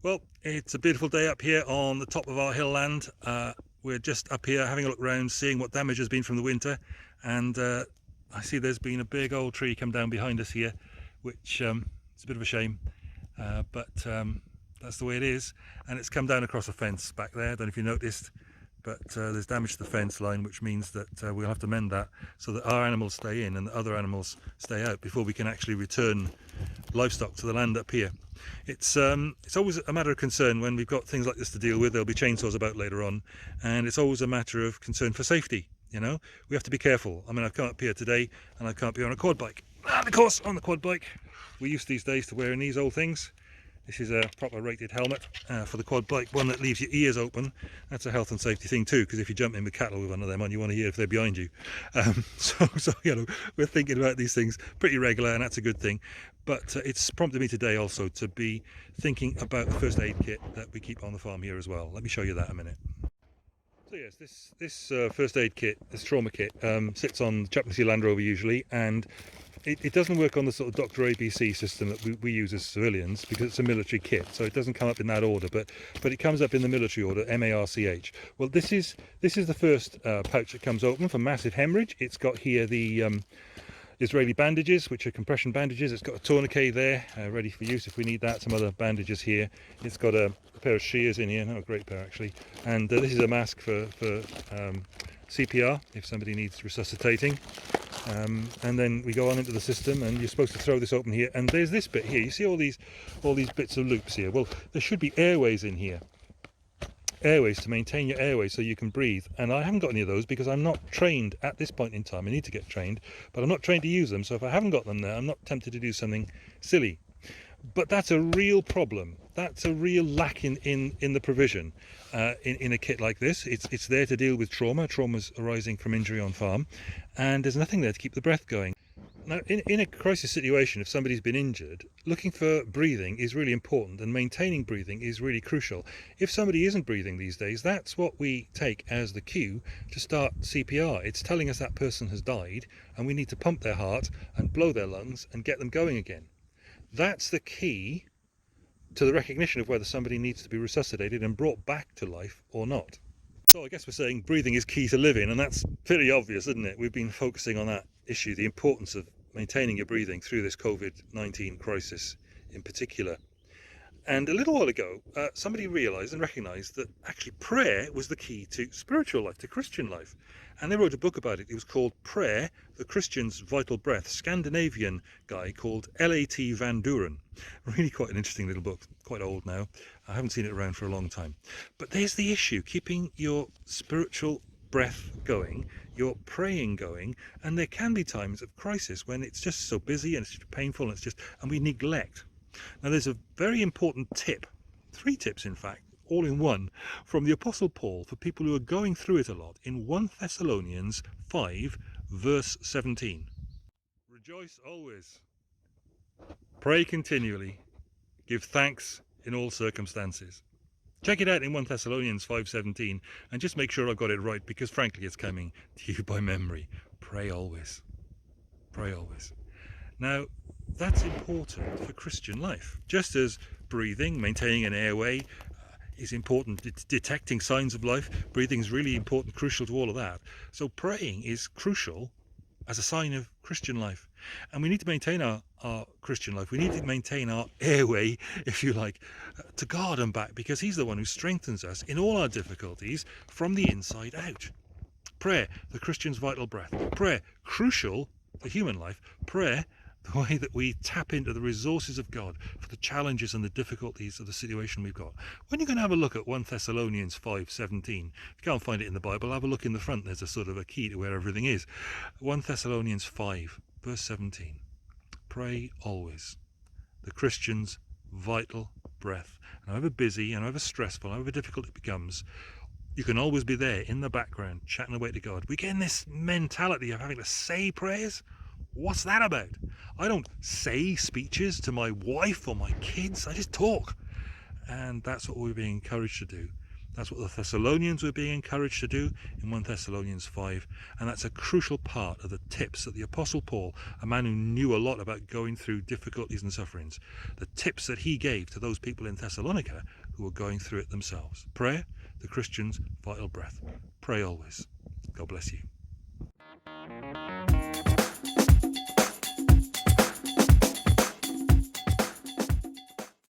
Well, it's a beautiful day up here on the top of our hill land. We're just up here having a look around, seeing what damage has been from the winter, and I see there's been a big old tree come down behind us here, which it's a bit of a shame, but that's the way it is. And it's come down across a fence back there. I don't know if you noticed, but there's damage to the fence line, which means that we'll have to mend that so that our animals stay in and the other animals stay out before we can actually return livestock to the land up here. It's always a matter of concern when we've got things like this to deal with. There'll be chainsaws about later on, and it's always a matter of concern for safety. You know, we have to be careful. I mean, I've come up here today and I can't be on a quad bike, and of course on the quad bike we're used these days to wearing these old things. This is a proper rated helmet for the quad bike, one that leaves your ears open. That's a health and safety thing too, because if you jump in with cattle with one of them on, you want to hear if they're behind you. So you know, we're thinking about these things pretty regular, and that's a good thing. But it's prompted me today also to be thinking about the first aid kit that we keep on the farm here as well. Let me show you that in a minute. So yes, this first aid kit, this trauma kit, sits on the Chaplaincy Land Rover usually, and it doesn't work on the sort of Dr. ABC system that we use as civilians, because it's a military kit, so it doesn't come up in that order, but it comes up in the military order, MARCH. Well, this is the first pouch that comes open for massive hemorrhage. It's got here the Israeli bandages, which are compression bandages. It's got a tourniquet there, ready for use if we need that. Some other bandages here. It's got a pair of shears in here, not a great pair actually. And this is a mask for CPR if somebody needs resuscitating. And then we go on into the system, and you're supposed to throw this open here. And there's this bit here. You see all these bits of loops here. Well, there should be airways in here. Airways to maintain your airways so you can breathe, and I haven't got any of those because I'm not trained at this point in time. I need to get trained, but I'm not trained to use them, so if I haven't got them there, I'm not tempted to do something silly. But that's a real problem. That's a real lack in the provision in a kit like this. It's there to deal with traumas arising from injury on farm, and there's nothing there to keep the breath going. Now, in a crisis situation, if somebody's been injured, looking for breathing is really important, and maintaining breathing is really crucial. If somebody isn't breathing these days, that's what we take as the cue to start CPR. It's telling us that person has died, and we need to pump their heart and blow their lungs and get them going again. That's the key to the recognition of whether somebody needs to be resuscitated and brought back to life or not. So I guess we're saying breathing is key to living, and that's pretty obvious, isn't it? We've been focusing on that issue, the importance of maintaining your breathing through this COVID-19 crisis in particular. And a little while ago, somebody realised and recognised that actually prayer was the key to spiritual life, to Christian life. And they wrote a book about it. It was called Prayer, the Christian's Vital Breath. Scandinavian guy called L.A.T. Van Duren. Really quite an interesting little book, quite old now. I haven't seen it around for a long time. But there's the issue, keeping your spiritual breath going, your praying going, and there can be times of crisis when it's just so busy and it's just painful and we neglect. Now there's a very important tip, 3 tips in fact, all in one, from the Apostle Paul for people who are going through it a lot in 1 Thessalonians 5 verse 17. Rejoice always, pray continually, give thanks in all circumstances. Check it out in 1 Thessalonians 5:17 and just make sure I've got it right, because frankly it's coming to you by memory. Pray always. Pray always. Now that's important for Christian life. Just as breathing, maintaining an airway is important, detecting signs of life, breathing is really important, crucial to all of that. So praying is crucial as a sign of Christian life. And we need to maintain our Christian life. We need to maintain our airway, if you like, to God and back, because he's the one who strengthens us in all our difficulties from the inside out. Prayer, the Christian's vital breath. Prayer, crucial for human life. Prayer, the way that we tap into the resources of God for the challenges and the difficulties of the situation we've got. When you're going to have a look at 1 Thessalonians 5:17, if you can't find it in the Bible, have a look in the front. There's a sort of a key to where everything is. 1 Thessalonians 5 verse 17. Pray always. The Christian's vital breath. And however busy and however stressful, however difficult it becomes, you can always be there in the background chatting away to God. We get in this mentality of having to say prayers. What's that about? I don't say speeches to my wife or my kids, I just talk. And that's what we're being encouraged to do. That's what the Thessalonians were being encouraged to do in 1 Thessalonians 5. And that's a crucial part of the tips that the Apostle Paul, a man who knew a lot about going through difficulties and sufferings, the tips that he gave to those people in Thessalonica who were going through it themselves. Prayer, the Christian's vital breath. Pray always. God bless you.